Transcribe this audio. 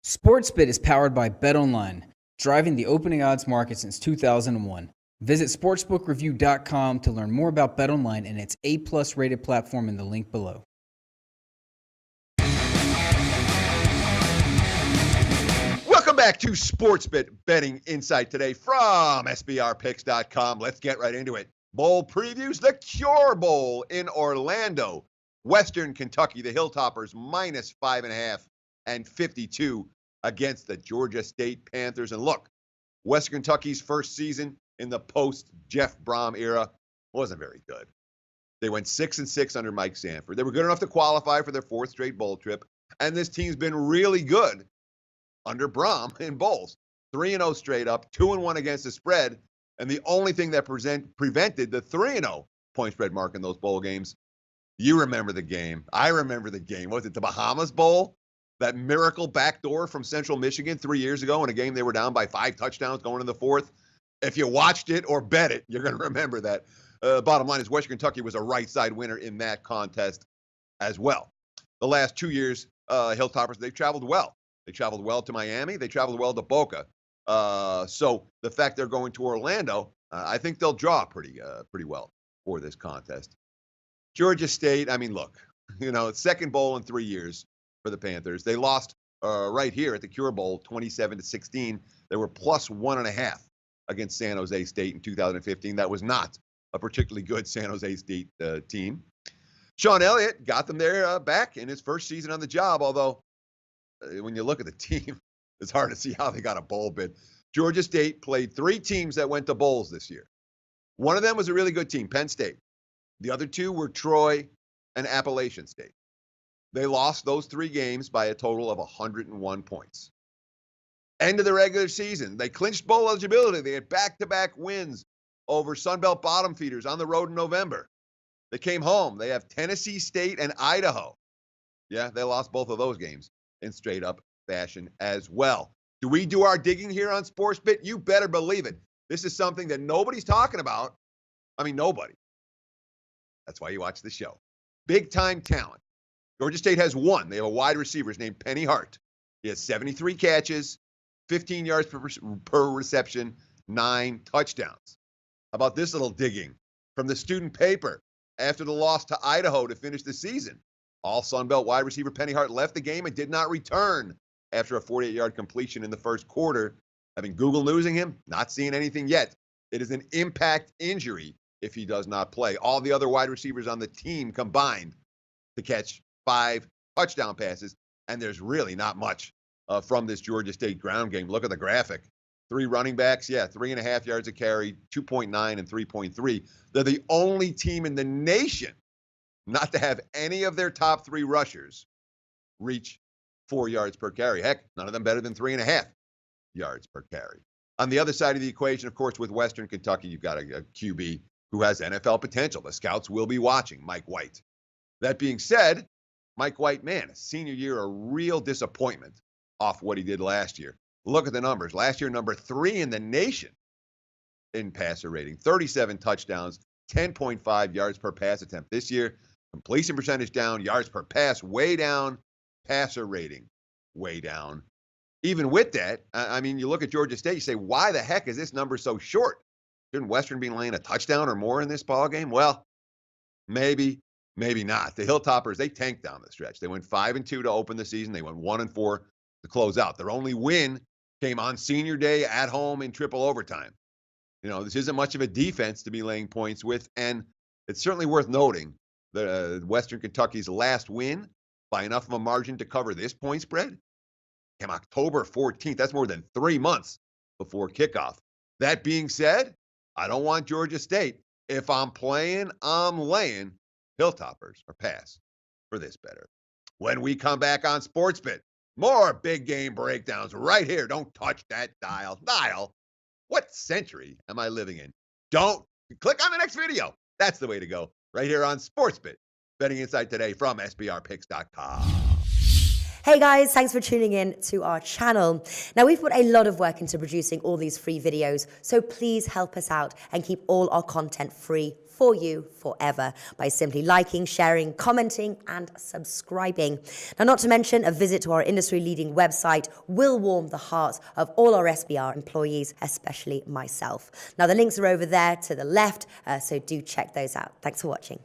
SportsBit is powered by BetOnline, driving the opening odds market since 2001. Visit sportsbookreview.com to learn more about BetOnline and its A+ rated platform in the link below. Welcome back to SportsBit Betting Insight today from SBRpicks.com. Let's get right into it. Bowl previews, the Cure Bowl in Orlando. Western Kentucky, the Hilltoppers, minus 5.5 and 52 against the Georgia State Panthers. And look, Western Kentucky's first season in the post-Jeff Brom era wasn't very good. They went 6-6 under Mike Sanford. They were good enough to qualify for their fourth straight bowl trip. And this team's been really good under Brom in bowls. 3-0 straight up, 2-1 against the spread. And the only thing that prevented the 3-0 point spread mark in those bowl games, you remember the game. I remember the game. Was it the Bahamas Bowl? That miracle backdoor from Central Michigan 3 years ago in a game they were down by 5 touchdowns going in the fourth. If you watched it or bet it, you're going to remember that. Bottom line is Western Kentucky was a right side winner in that contest as well. The last 2 years, Hilltoppers, they've traveled well. They traveled well to Miami. They traveled well to Boca. So the fact they're going to Orlando, I think they'll draw pretty well for this contest. Georgia State, I mean, look, second bowl in 3 years for the Panthers. They lost right here at the Cure Bowl, 27-16. They were plus 1.5 against San Jose State in 2015. That was not a particularly good San Jose State team. Sean Elliott got them there back in his first season on the job, although when you look at the team, it's hard to see how they got a bowl bid. Georgia State played 3 teams that went to bowls this year. One of them was a really good team, Penn State. The other 2 were Troy and Appalachian State. They lost those 3 games by a total of 101 points. End of the regular season, they clinched bowl eligibility. They had back-to-back wins over Sunbelt bottom feeders on the road in November. They came home. They have Tennessee State and Idaho. Yeah, they lost both of those games in straight-up fashion as well. Do we do our digging here on SportsBit? You better believe it. This is something that nobody's talking about. I mean, nobody. That's why you watch the show. Big-time talent. Georgia State has one. They have a wide receiver named Penny Hart. He has 73 catches, 15 yards per reception, 9 touchdowns. How about this little digging from the student paper after the loss to Idaho to finish the season? All Sunbelt wide receiver Penny Hart left the game and did not return after a 48-yard completion in the first quarter. Having Google Newsing him, not seeing anything yet. It is an impact injury if he does not play. All the other wide receivers on the team combined to catch 5 touchdown passes, and there's really not much from this Georgia State ground game. Look at the graphic. 3 running backs, 3.5 yards a carry, 2.9 and 3.3. They're the only team in the nation not to have any of their top 3 rushers reach 4 yards per carry. Heck, none of them better than 3.5 yards per carry. On the other side of the equation, of course, with Western Kentucky, you've got a QB who has NFL potential. The scouts will be watching, Mike White. That being said, Mike White, man, senior year, a real disappointment off what he did last year. Look at the numbers. Last year, number 3 in the nation in passer rating, 37 touchdowns, 10.5 yards per pass attempt. This year, completion percentage down, yards per pass way down, passer rating way down. Even with that, I mean, you look at Georgia State, you say, why the heck is this number so short? Shouldn't Western be laying a touchdown or more in this ball game? Well, maybe not. The Hilltoppers, they tanked down the stretch. They went 5-2 to open the season. They went 1-4 to close out. Their only win came on senior day at home in triple overtime. This isn't much of a defense to be laying points with, and it's certainly worth noting that Western Kentucky's last win by enough of a margin to cover this point spread came October 14th. That's more than 3 months before kickoff. That being said, I don't want Georgia State. If I'm playing, I'm laying Hilltoppers or pass for this better. When we come back on SportsBit, more big game breakdowns right here. Don't touch that dial. What century am I living in? Don't click on the next video. That's the way to go. Right here on SportsBit. Betting Insight today from SBRpicks.com. Hey guys, thanks for tuning in to our channel. Now we've put a lot of work into producing all these free videos, so please help us out and keep all our content free for you forever by simply liking, sharing, commenting, and subscribing. Now, not to mention, a visit to our industry-leading website will warm the hearts of all our SBR employees, especially myself. Now, the links are over there to the left, so do check those out. Thanks for watching.